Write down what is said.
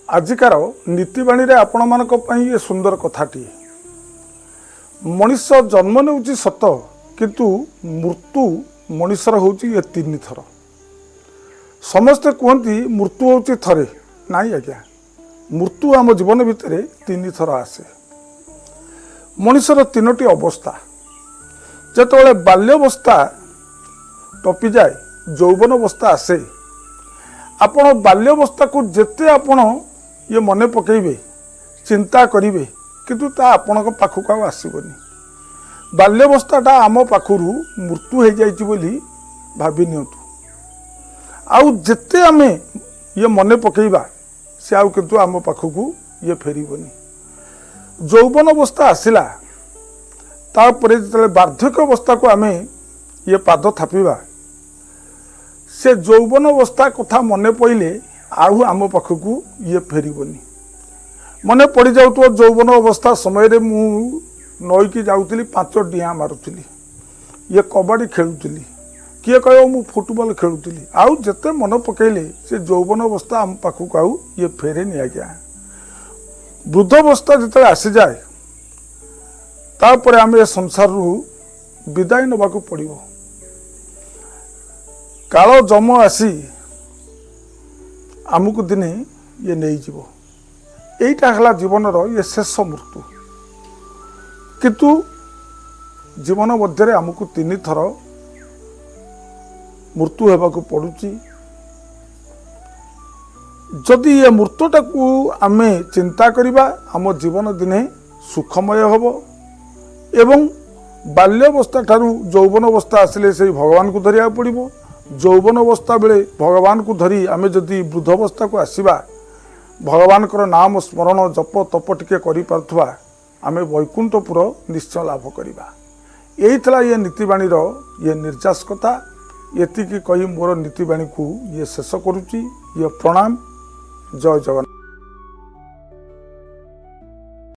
आजिकार नीतिवाणी रे आपण मानक पई ये सुंदर कथाटी मनुष्य जन्म नेउची सत किंतु मृत्यु मनुष्यर होउची ये 3 थर। समस्ते कहती मृत्यु होउची थरे नाई आज्ञा, मृत्यु आम जीवन भितर 3 थर आसे। मनुष्यर 3टी अवस्था जेतबेले बाल्यावस्था टपी जाए यौवन अवस्था आसे। आपण बाल्यावस्था को जेते आपण ये मने पकेबे चिंता करिवे किंतु ता आपण पाखक आसबनी। बाल्यावस्थाटा आम पाखरु मृत्यु हो जाइछि बोली भाबी नियंतु। आउ जेते आमे ये मने पकेबा से आउ किंतु आम पाखक ये फेरबनी। यौवन अवस्था आसिला तापरे जेते वार्धक्य अवस्था को आमे ये पाद थापिबा से यौवन अवस्था कथा मने पड़े आउ आम पाखक ये फेरबनी। मने पड़ जाऊ तो यौवन अवस्था समय रे मु नईकी जाऊली 5 डिया मारुली, ये कबाड़ी खेलुली, किए कह मु फुटबॉल खेलुली। आउ जेते मन पकेले से यौवन अवस्था आम पाखक आउ ये फेरे नि आज्ञा। वृद्ध अवस्था जिते आसी जाए तापर आम ए संसार विदाय नबाकू पड़िबो। काल जम आसी आमको दिने ये नहीं जीवो। एटा हला जीवन ये शेष मृत्यु। किंतु जीवन मध्य आमको 3 थर मृत्यु होबाकू पड़ुची। जदि ये मृत्युटा को आमे चिंता करिबा आम जीवन दिने सुखमय होबो। एवं बाल्यावस्था ठारू यौवन अवस्था आसिले से भगवान को धरिया पड़िबो। यौवन अवस्था बेले भगवान को धरी आमे जदि वृद्ध अवस्था को आसीबा भगवान कर नाम स्मरण जप तप टिके करि पारथुवा आमे वैकुंठपुर निश्चय लाभ करिबा। एही थला ये नीतिवाणी रो ये निर्जास कथा। एतिकी कही मोर नीतिवाणी को ये शेष करूची। ये प्रणाम। जय जगन्नाथ।